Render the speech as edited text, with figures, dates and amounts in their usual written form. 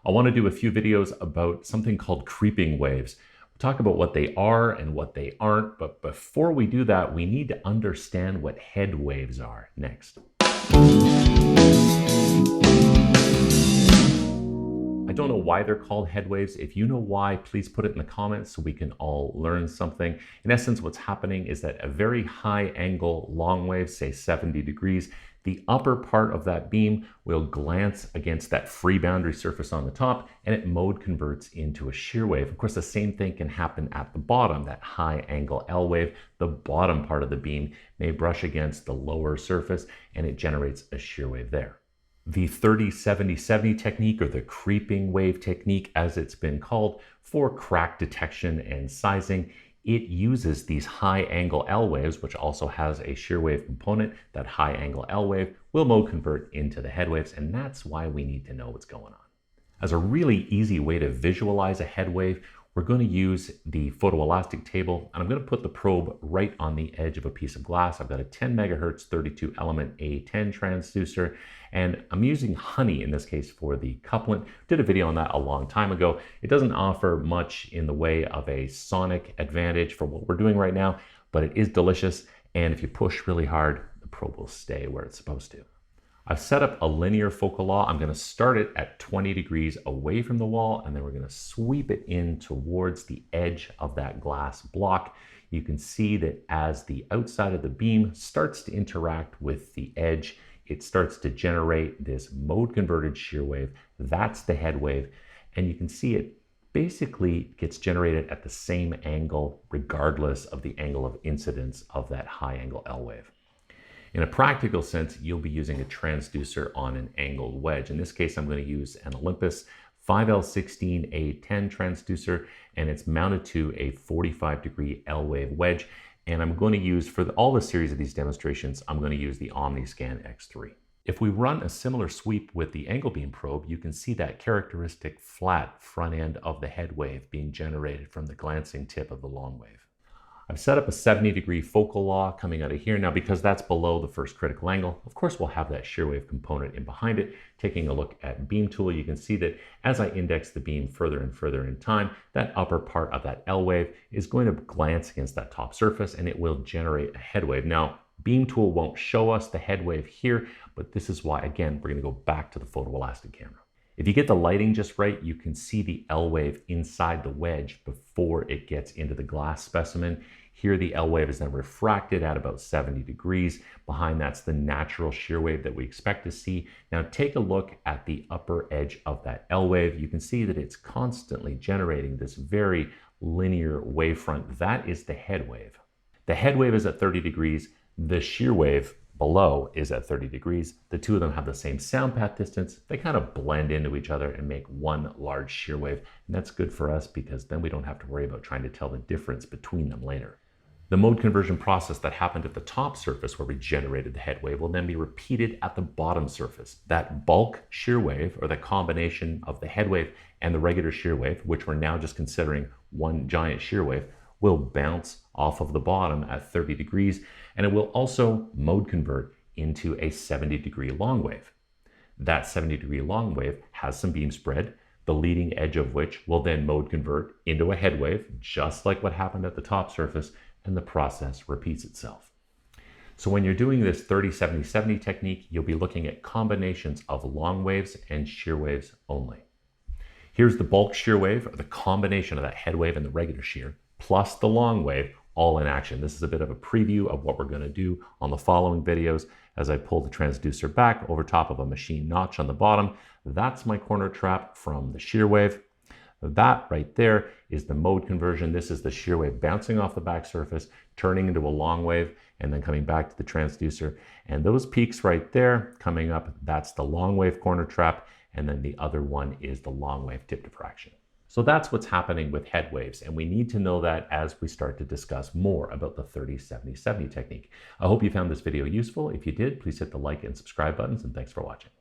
I want to do a few videos about something called creeping waves. We'll talk about what they are and what they aren't, but before we do that, we need to understand what head waves are next. I don't know why they're called head waves. If you know why, please put it in the comments so we can all learn something. In essence, what's happening is that a very high angle long wave, say 70 degrees, the upper part of that beam will glance against that free boundary surface on the top, and it mode converts into a shear wave. Of course, the same thing can happen at the bottom, that high angle L wave. The bottom part of the beam may brush against the lower surface, and it generates a shear wave there. The 30-70-70 technique, or the creeping wave technique as it's been called, for crack detection and sizing, it uses these high angle L waves, which also has a shear wave component. That high angle L wave will mode convert into the head waves, and that's why we need to know what's going on. As a really easy way to visualize a head wave, we're going to use the photoelastic table, and I'm going to put the probe right on the edge of a piece of glass. I've got a 10 megahertz 32 element A10 transducer, and I'm using honey in this case for the couplant. Did a video on that a long time ago. It doesn't offer much in the way of a sonic advantage for what we're doing right now, but it is delicious, and if you push really hard, the probe will stay where it's supposed to. I've set up a linear focal law. I'm going to start it at 20 degrees away from the wall, and then we're going to sweep it in towards the edge of that glass block. You can see that as the outside of the beam starts to interact with the edge, it starts to generate this mode converted shear wave. That's the head wave, and you can see it basically gets generated at the same angle regardless of the angle of incidence of that high angle L wave. In a practical sense, you'll be using a transducer on an angled wedge. In this case, I'm going to use an Olympus 5L16A10 transducer, and it's mounted to a 45-degree L wave wedge. And I'm going to use, for all the series of these demonstrations, I'm going to use the OmniScan X3. If we run a similar sweep with the angle beam probe, you can see that characteristic flat front end of the head wave being generated from the glancing tip of the long wave. I've set up a 70-degree focal law coming out of here. Now, because that's below the first critical angle, of course, we'll have that shear wave component in behind it. Taking a look at beam tool, you can see that as I index the beam further and further in time, that upper part of that L wave is going to glance against that top surface, and it will generate a head wave. Now, beam tool won't show us the head wave here, but this is why, again, we're going to go back to the photoelastic camera. If you get the lighting just right, you can see the L wave inside the wedge before it gets into the glass specimen. Here the L wave is then refracted at about 70 degrees. Behind that's the natural shear wave that we expect to see. Now take a look at the upper edge of that L wave. You can see that it's constantly generating this very linear wavefront. That is the head wave. The head wave is at 30 degrees. The shear wave below is at 30 degrees. The two of them have the same sound path distance. They kind of blend into each other and make one large shear wave. And that's good for us because then we don't have to worry about trying to tell the difference between them later. The mode conversion process that happened at the top surface where we generated the head wave will then be repeated at the bottom surface. That bulk shear wave, or the combination of the head wave and the regular shear wave, which we're now just considering one giant shear wave, will bounce off of the bottom at 30 degrees, and it will also mode convert into a 70-degree long wave. That 70-degree long wave has some beam spread, the leading edge of which will then mode convert into a head wave, just like what happened at the top surface, and the process repeats itself. So when you're doing this 30-70-70 technique, you'll be looking at combinations of long waves and shear waves only. Here's the bulk shear wave, or the combination of that head wave and the regular shear, plus the long wave, all in action. This is a bit of a preview of what we're going to do on the following videos as I pull the transducer back over top of a machine notch on the bottom. That's my corner trap from the shear wave. That right there is the mode conversion. This is the shear wave bouncing off the back surface, turning into a long wave, and then coming back to the transducer. And those peaks right there coming up, that's the long wave corner trap. And then the other one is the long wave tip diffraction. So that's what's happening with head waves, and we need to know that as we start to discuss more about the 30-70-70 technique. I hope you found this video useful. If you did, please hit the like and subscribe buttons, and thanks for watching.